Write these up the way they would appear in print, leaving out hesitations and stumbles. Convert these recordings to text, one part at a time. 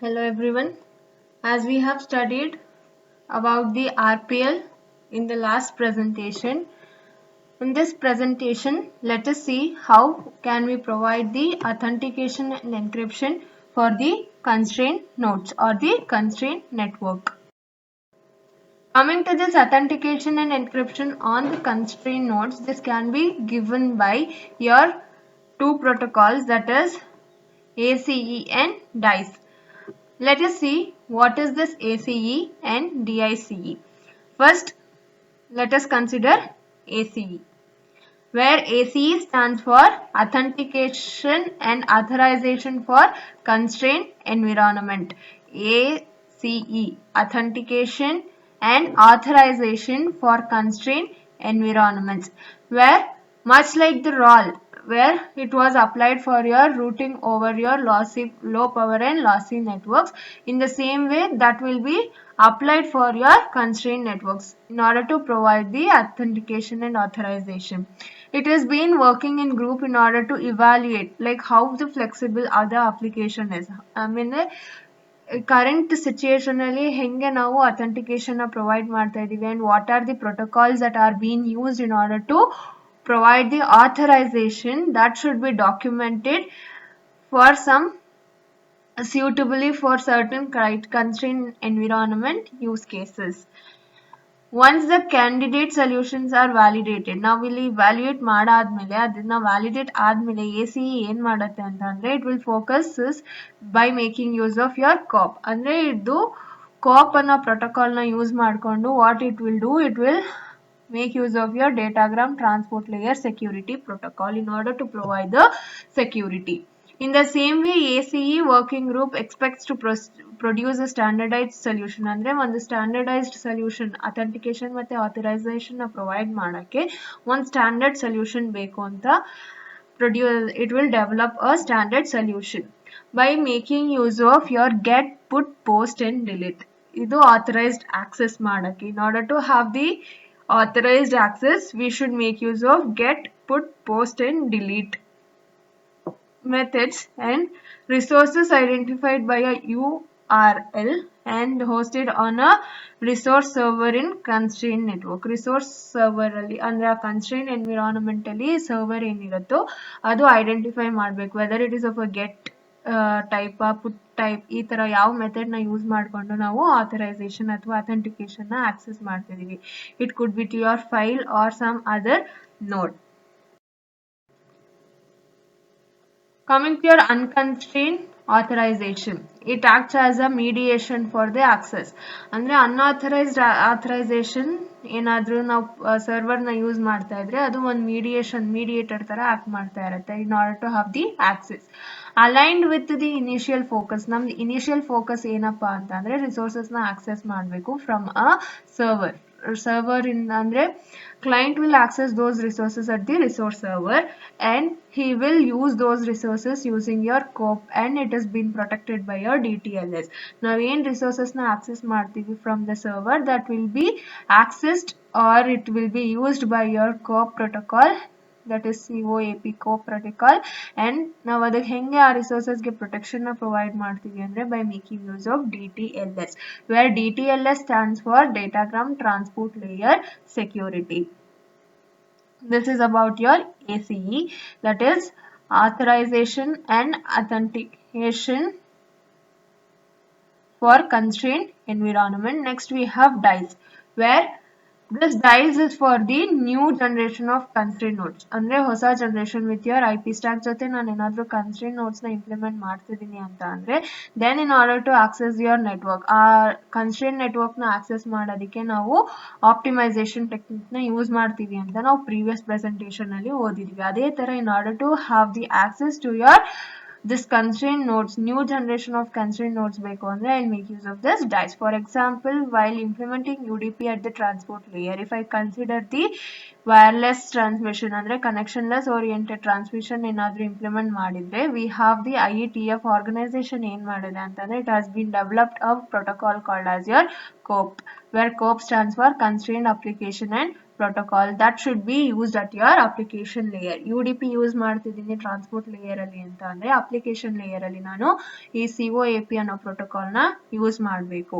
Hello everyone. As we have studied about the RPL in the last presentation, in this presentation let us see how can we provide the authentication and encryption for the constraint nodes or the constraint network. Coming to this authentication and encryption on the constraint nodes, this can be given by your two protocols, that is ACE and DICE. Let us see what is this ACE and DICE. First, let us consider ACE, where ACE stands for Authentication and Authorization for Constrained Environment. ACE, Authentication and Authorization for Constrained Environments, where much like the ROL, where it was applied for your routing over your low power and lossy networks, in the same way that will be applied for your constrained networks in order to provide the authentication and authorization. It has been working in group in order to evaluate like how the flexible other application is. I mean, current situation ಅಲ್ಲಿ ಹೆಂಗೆ ನಾವು authentication provide ಮಾಡ್ತಾ ಇದೀವಿ and what are the protocols that are being used in order to provide the authorization that should be documented for some suitably for certain constrained environment use cases. Once the candidate solutions are validated, ನಾವು ಇಲ್ಲಿ evaluate ಮಾಡಾದ್ಮೇಲೆ ಅದನ್ನ validate ಆದ್ಮೇಲೆ ACE ಏನ್ ಮಾಡುತ್ತೆ ಅಂತಂದ್ರೆ it will focus by making use of your COP. ಅಂದ್ರೆ ಇದು COP ಅನ್ನೋ protocol ನ use ಮಾಡ್ಕೊಂಡು what it will do, it will make use of your datagram transport layer security protocol in order to provide the security. In the same way, ACE working group expects to produce a standardized solution. ಅಂದ್ರೆ ಒಂದು standardized solution authentication ಮತ್ತೆ authorization ನ provide ಮಾಡಕ್ಕೆ ಒಂದು standard solution ಬೇಕು ಅಂತ it will develop a standard solution by making use of your get, put, post and delete. ಇದು authorized access ಮಾಡಕ್ಕೆ. In order to have the authorized access, we should make use of get, put, post and delete methods and resources identified by a URL and hosted on a resource server in constrained network. Resource server ಅಲ್ಲಿ ಅಂದ್ರೆ ಆ constrained environment ಅಲ್ಲಿ server ಏನಿರುತ್ತೋ ಅದು identify ಮಾಡಬೇಕು, whether it is of a get type put type ಈ ತರ ಯಾವ method ನ ಯೂಸ್ ಮಾಡಿಕೊಂಡು ನಾವು ಆಥರೈಸೇಷನ್ ಅಥವಾ ಅಥೆಂಟಿಕೇಶನ್ ನ ಆಕ್ಸೆಸ್ ಮಾಡ್ತಿದೀವಿ. It could be to your file or some other node. Coming to your unconstrained authorization, it acts as a mediation for the access. ಅಂದ್ರೆ unauthorized authorization ಏನಾದ್ರೂ ನಾವು ಸರ್ವರ್ ನ ಯೂಸ್ ಮಾಡ್ತಾ ಇದ್ರೆ ಅದು ಒಂದು mediator ತರ ಆಕ್ಟ್ ಮಾಡ್ತಾ ಇರುತ್ತೆ in order to have the access. Aligned with the initial focus, ನಮ್ದು initial focus ಏನಪ್ಪಾ ಅಂತ ಅಂದ್ರೆ ರಿಸೋರ್ಸಸ್ ನ ಆಕ್ಸೆಸ್ ಮಾಡಬೇಕು from a server in andre client will access those resources at the resource server and he will use those resources using your COP and it has been protected by your DTLS. Now in resources na access ಮಾಡ್ತೀವಿ from the server, that will be accessed or it will be used by your COP protocol, that is COAP COP protocol, and ನಾವು ಅದಕ್ಕೆ ಹೆಂಗೆ ಆ ರಿಸೋರ್ಸಸ್ಗೆ protection ನ provide ಮಾಡ್ತೀವಿ ಅಂದ್ರೆ by making use of DTLS, where DTLS stands for Datagram Transport Layer Security. This is about your ACE, that is authorization and authentication for constrained environment. Next we have DICE, where this DICE is for the new generation of constraint nodes. ಅಂದ್ರೆ ಹೊಸ generation with your IP stack ಜೊತೆ ನಾನು ಏನಾದ್ರೂ constraint nodes ನ implement ಮಾಡ್ತಿದ್ದೀನಿ ಅಂತ ಅಂದ್ರೆ then in order to access your network, ಆ constraint network ನ access ಮಾಡೋದಕ್ಕೆ ನಾವು optimization technique ನ use ಮಾಡ್ತೀವಿ ಅಂತ ನಾವು previous presentation ಅಲ್ಲಿ ಓದಿದ್ವಿ. ಅದೇ ತರ in order to have the access to your this constraint nodes, new generation of constraint nodes ಬೇಕು ಅಂದ್ರೆ I'll make use of this DICE. For example, while implementing UDP at the transport layer, if I consider the wireless transmission ಅಂದ್ರೆ connectionless oriented transmission ಏನಾದ್ರೂ implement ಮಾಡಿದ್ರೆ we have the IETF organization ಏನ್ ಮಾಡಿದೆ ಅಂತಂದ್ರೆ it has been developed a protocol called as your COAP, where COAP stands for Constrained Application and protocol that should be used at your application layer. UDP use ಮಾಡ್ತಿದ್ದೀನಿ transport layer ಅಲ್ಲಿ ಅಂತ ಅಂದ್ರೆ application layer ಅಲ್ಲಿ ನಾನು ಈ COAP ಅನ್ನೋ protocol ನ use ಮಾಡಬೇಕು.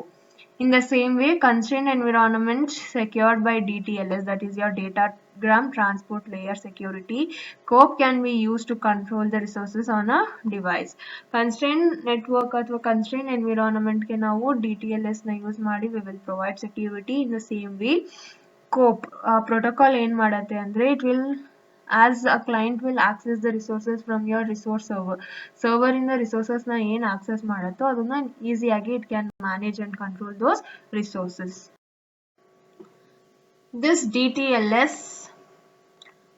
In the same way, constrained environment secured by DTLS, that is your datagram transport layer security, COAP can be used to control the resources on a device. Constrained network ಅಥವಾ constrained environment ಗೆ ನಾವು DTLS ನ use ಮಾಡಿ we will provide security. In the same way, COAP protocol ಏನು ಮಾಡುತ್ತೆ ಅಂದ್ರೆ it will, as a client will access the resources from your resource server in the resources na ಏನು access ಮಾಡುತ್ತೋ ಅದನ್ನ ಈಸಿಯಾಗಿ it can manage and control those resources. This DTLS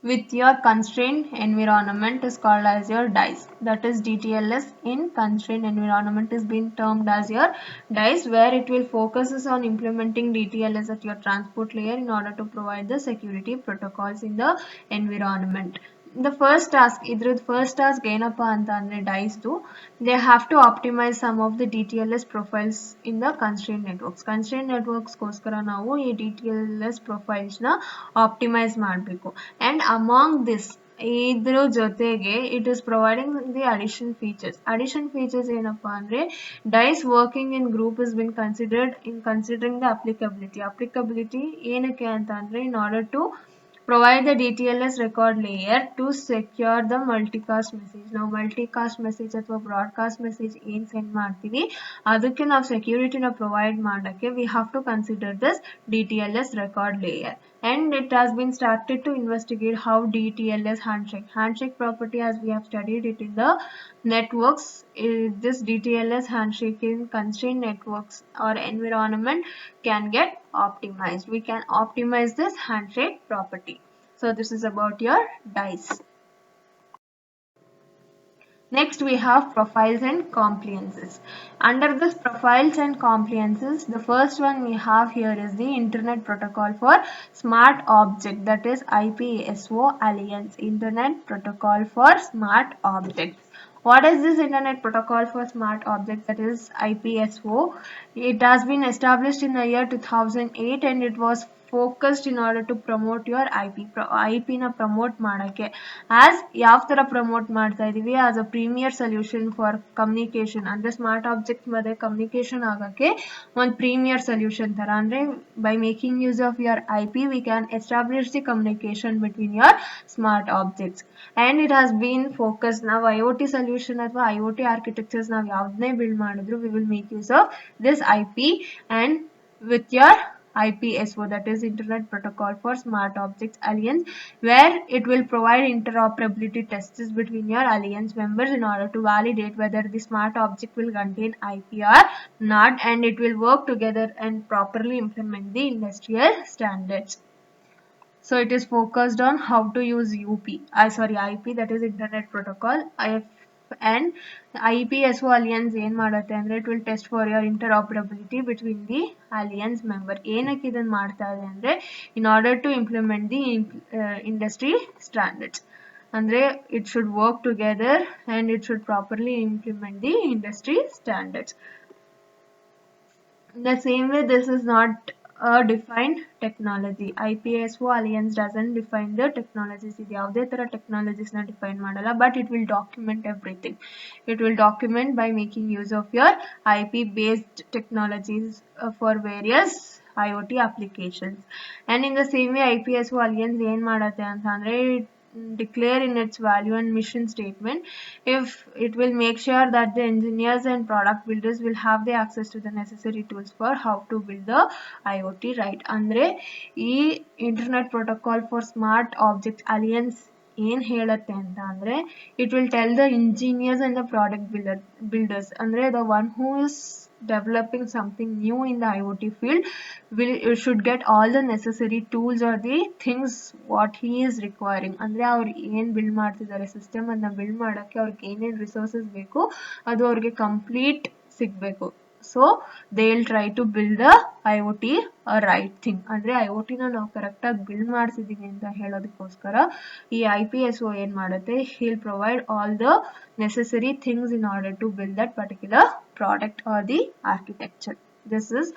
with your constrained environment is called as your DICE. That is DTLS in constrained environment is being termed as your DICE, where it will focuses on implementing DTLS at your transport layer in order to provide the security protocols in the environment. The first task, first task ಏನಪ್ಪಾ ಅಂತ ಅಂದ್ರೆ DICE ದು, they have to optimize some of the DTLS profiles in the constrained networks. Constrained networks ಗೋಸ್ಕರ ನಾವು ಈ DTLS profiles ನ optimize ಮಾಡಬೇಕು. And among this, ಇದ್ರ ಜೊತೆಗೆ it is providing the addition features ಏನಪ್ಪಾ ಅಂದ್ರೆ DICE working in group has been considered in considering the applicability ಏನಕ್ಕೆ ಅಂತ ಅಂದ್ರೆ in order to provide the DTLS record layer to secure the multicast message. ನಾವು multicast message ಅಥವಾ broadcast message ಏನು send ಮಾಡ್ತೀವಿ ಅದಕ್ಕೆ ನಾವು security ನ provide ಮಾಡಕ್ಕೆ we have to consider this DTLS record layer. And it has been started to investigate how DTLS handshake property, as we have studied it in the networks, this DTLS handshake in constrained networks or environment can get optimized. We can optimize this handshake property. So this is about your DICE. Next we have profiles and compliances. Under this profiles and compliances, the first one we have here is the Internet Protocol for Smart Object, that is IPSO Alliance, Internet Protocol for Smart Objects. What is this Internet Protocol for Smart Objects, that is IPSO? It has been established in the year 2008 and it was focused in order to promote your IP na promote ಮಾಡಕ್ಕೆ. As ಯಾವ ತರ promote ಮಾಡ್ತಾ ಇದೀವಿ, as a premier solution for communication, ಅಂದ್ರೆ smart object ಮತ್ತೆ communication ಆಗಕ್ಕೆ ಒಂದು premier solution ತರ, ಅಂದ್ರೆ by making use of your IP we can establish the communication between your smart objects. And it has been focused, ನಾವು IoT solution ಅಥವಾ IoT architectures ನಾವು ಯಾವ್ದನ್ನೇ build ಮಾಡಿದ್ರು we will make use of this IP and with your IPSO, that is Internet Protocol for Smart Objects Alliance, where it will provide interoperability tests between your alliance members in order to validate whether the smart object will contain IP or not, and it will work together and properly implement the industrial standards. So it is focused on how to use IP, that is Internet Protocol. And IPSO Alliance ಏನು ಮಾಡುತ್ತೆ ಅಂದ್ರೆ it will test for your interoperability between the alliance member. ಏನಕ್ಕೆ ಇದನ್ನ ಮಾಡ್ತಾ ಇದೆ ಅಂದ್ರೆ in order to implement the industry standards. ಅಂದ್ರೆ it should work together and it should properly implement the industry standards. In the same way, this is not a defined technology. IPSO Alliance doesn't define the technologies. ಇದು ಯಾವುದೇ ತರ technologies ನ define ಮಾಡಲ್ಲ, but it will document everything. It will document by making use of your IP based technologies for various IoT applications. And in the same way, IPSO Alliance ಏನು ಮಾಡುತ್ತೆ ಅಂತ ಅಂದ್ರೆ declare in its value and mission statement if it will make sure that the engineers and product builders will have the access to the necessary tools for how to build the IoT, right? andre ee Internet Protocol for Smart Object Alliance ಏನು ಹೇಳುತ್ತೆ ಅಂತ ಅಂದ್ರೆ it will tell the engineers and the product builders, andre the one who is developing something new in the IoT field should get all the necessary tools or the things what he is requiring. ಅಂದ್ರೆ ಅವ್ರು ಏನು build ಮಾಡ್ತಿದ್ದಾರೆ system ಅನ್ನ build ಮಾಡಕ್ಕೆ ಅವ್ರಿಗೆ ಏನೇನು resources ಬೇಕು ಅದು ಅವ್ರಿಗೆ ಕಂಪ್ಲೀಟ್ ಸಿಗಬೇಕು. So they will try to build the IoT right thing. ಅಂದ್ರೆ IoTನ ನಾವು ಕರೆಕ್ಟಾಗಿ ಬಿಲ್ಡ್ ಮಾಡ್ತಿದ್ದೀವಿ ಅಂತ ಹೇಳೋದಕ್ಕೋಸ್ಕರ ಈ IPSO ಏನು ಮಾಡುತ್ತೆ, he'll provide all the necessary things in order to build that particular product or the architecture. This is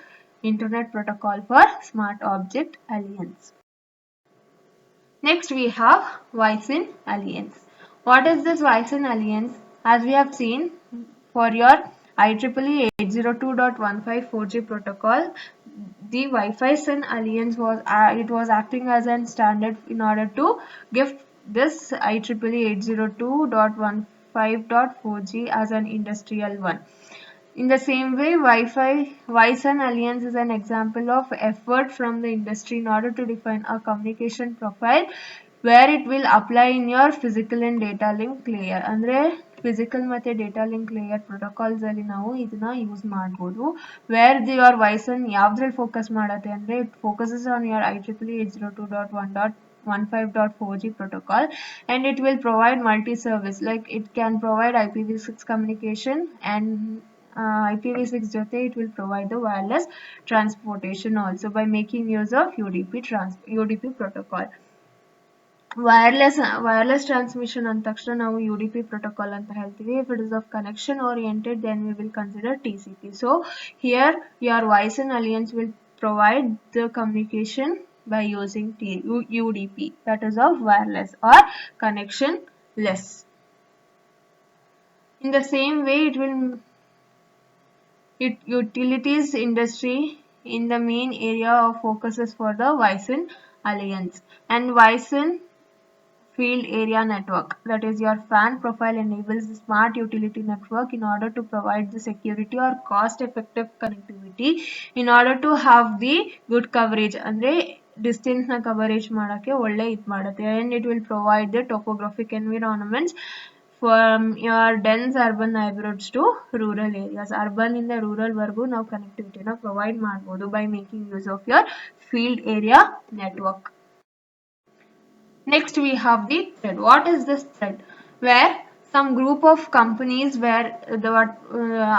Internet Protocol for Smart Object Alliance. Next we have Wi-Fi Alliance. What is this Wi-Fi Alliance? As we have seen, for your IEEE 802.154G protocol, the Wi-Fi SYN Alliance was acting as a standard in order to give this IEEE 802.15.4G as an industrial one. In the same way, Wi-SYN Alliance is an example of effort from the industry in order to define a communication profile where it will apply in your physical and data link layer. ಅಂದ್ರೆ physical ಮತ್ತೆ data link layer protocols ಅಲ್ಲಿ ನಾವು ಇದನ್ನ use ಮಾಡಬಹುದು. Where your Wi-SYN ಯಾವ್ದ್ರಲ್ಲಿ focus ಮಾಡುತ್ತೆ ಅಂದ್ರೆ it focuses on your IEEE 802.1.15.4G protocol, and it will provide multi-service, like it can provide IPv6 communication, and IPv6 jothe it will provide the wireless transportation also by making use of UDP protocol. Wireless transmission ಅಂದ ತಕ್ಷಣ ನಾವು UDP protocol ಅಂತ ಹೇಳ್ತೀವಿ. If it is of connection oriented, then we will consider TCP. So here your Wi-SYN Alliance will provide the communication by using UDP, that is of wireless or connectionless. In the same way, utilities industry in the main area of focuses for the Wi-SYN Alliance, and Wi-SYN Field Area Network, that is your FAN profile, enables the smart utility network in order to provide the security or cost-effective connectivity in order to have the good coverage. ಅಂದ್ರೆ distance na coverage ಮಾಡಕ್ಕೆ ಒಳ್ಳೆ ಇದು ಮಾಡುತ್ತೆ, and it will provide the topographic environments from your dense urban neighborhoods to rural areas. Urban ಇಂದ rural ವರೆಗೂ ನಾವು ಕನೆಕ್ಟಿವಿಟಿನ provide ಮಾಡಬಹುದು by making use of your field area network. Next we have the thread. What is this thread? Where some group of companies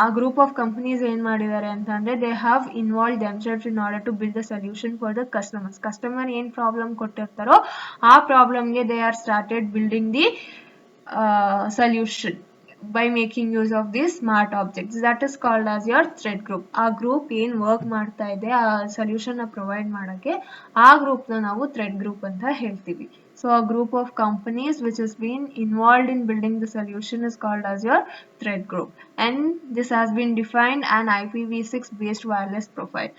a group of companies ಏನು ಮಾಡಿದ್ದಾರೆ ಅಂತಂದ್ರೆ they have involved themselves in order to build a solution for the customers. Customer ಏನು problem ಕೊಟ್ಟಿರ್ತಾರೋ ಆ ಪ್ರಾಬ್ಲಮ್ಗೆ they are started building the solution by making use of these smart objects. That is called as your thread group. ಆ group ಏನು work ಮಾಡ್ತಾ ಇದೆ ಆ solution provide ಮಾಡೋಕ್ಕೆ ಆ ಗ್ರೂಪ್ನ ನಾವು ಥ್ರೆಡ್ ಗ್ರೂಪ್ ಅಂತ ಹೇಳ್ತೀವಿ. So a group of companies which has been involved in building the solution is called as your thread group, and this has been defined an IPv6 based wireless profile,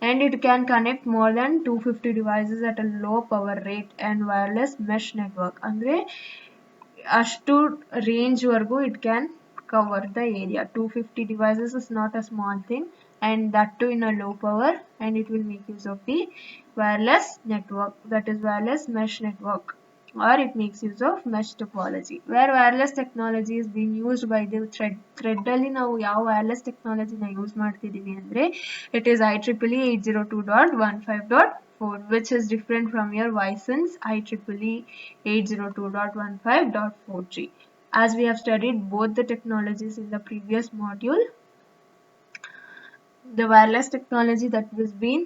and it can connect more than 250 devices at a low power rate and wireless mesh network. ಅಂದ್ರೆ ಅಷ್ಟು range ವರೆಗೂ it can cover the area. 250 devices is not a small thing, and that too in a low power, and it will make use of the wireless network, that is wireless mesh network, or it makes use of mesh topology. Where wireless technology is being used by the thread ಅಲ್ಲಿ ನಾವು ಯಾವ wireless technology ನ use ಮಾಡ್ತಿದೀವಿ ಅಂದ್ರೆ it is IEEE 802.15.4, which is different from your Wi-SYN's IEEE 802.15.4G. As we have studied both the technologies in the previous module, the wireless technology that was being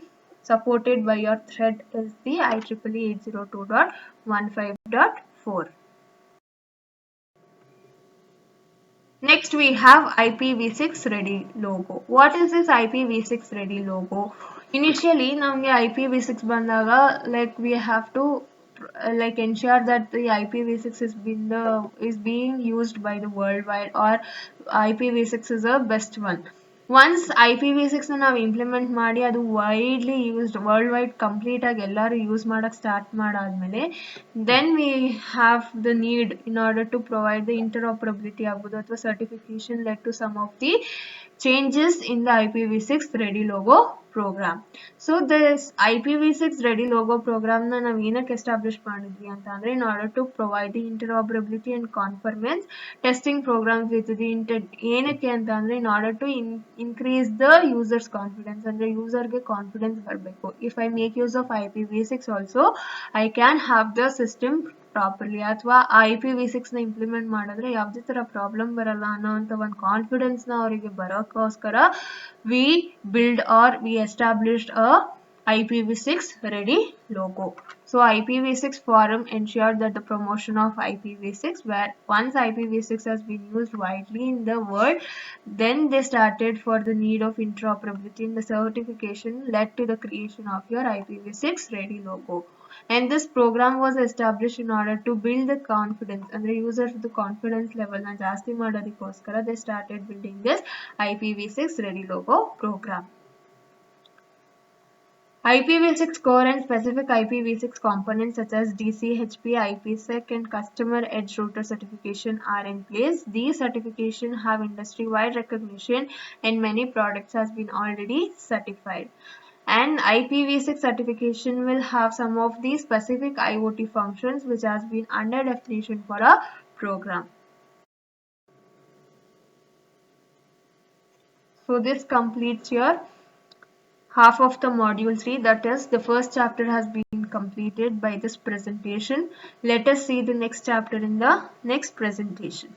supported by your thread is the IEEE 802.15.4. Next we have IPv6 ready logo. What is this IPv6 ready logo? Initially ನಮಗೆ IPv6 ಬಂದಾಗ like we have to like ensure that the IPv6 is being used by the worldwide, or IPv6 is the best one. Once IPv6 ನ ನಾವು implement ಮಾಡಿ ಅದು widely used world wide complete ಆಗಿ ಎಲ್ಲರೂ use ಮಾಡಕ್ಕೆ start ಮಾಡಾದ್ಮೇಲೆ then we have the need in order to provide the interoperability ಆಗ್ಬೋದು ಅಥವಾ certification led to some of the changes in the IPv6 ready logo program. So this IPv6 ready logo program na ನಾವು ಏನಕ್ಕೆ establish ಮಾಡಿದ್ವಿ ಅಂತ ಅಂದ್ರೆ in order to provide the interoperability and conformance testing programs with the ಏನಕ್ಕೆ ಅಂತ ಅಂದ್ರೆ in order to increase the users confidence, ಅಂದ್ರೆ user ಗೆ ಕಾನ್ಫಿಡೆನ್ಸ್ ಬರಬೇಕು. If I make use of IPv6 also, I can have the system properly, ಅಥವಾ IPv6 ನ implement ಮಾಡಿದ್ರೆ ಯಾವುದೇ ತರ ಪ್ರಾಬ್ಲಮ್ ಬರಲ್ಲ ಅನ್ನೋಂಥ ಒಂದು ಕಾನ್ಫಿಡೆನ್ಸ್ ನ ಅವರಿಗೆ ಬರೋಕ್ಕೋಸ್ಕರ we build or we established a IPv6 ready logo. So IPv6 forum ensured that the promotion of IPv6, where once IPv6 has been used widely in the world, then they started for the need of interoperability, and the certification led to the creation of your IPv6 ready logo. And this program was established in order to build the confidence and the users the confidence level na ಜಾಸ್ತಿ ಮಾಡೋದಕ್ಕೋಸ್ಕರ they started building this IPv6 Ready Logo program. IPv6 core and specific IPv6 components such as DCHP, IPsec and customer edge router certification are in place. These certifications have industry-wide recognition and many products has been already certified. And IPv6 certification will have some of the specific IoT functions which has been under definition for a program. So this completes your half of the module 3, that is the first chapter has been completed by this presentation. Let us see the next chapter in the next presentation.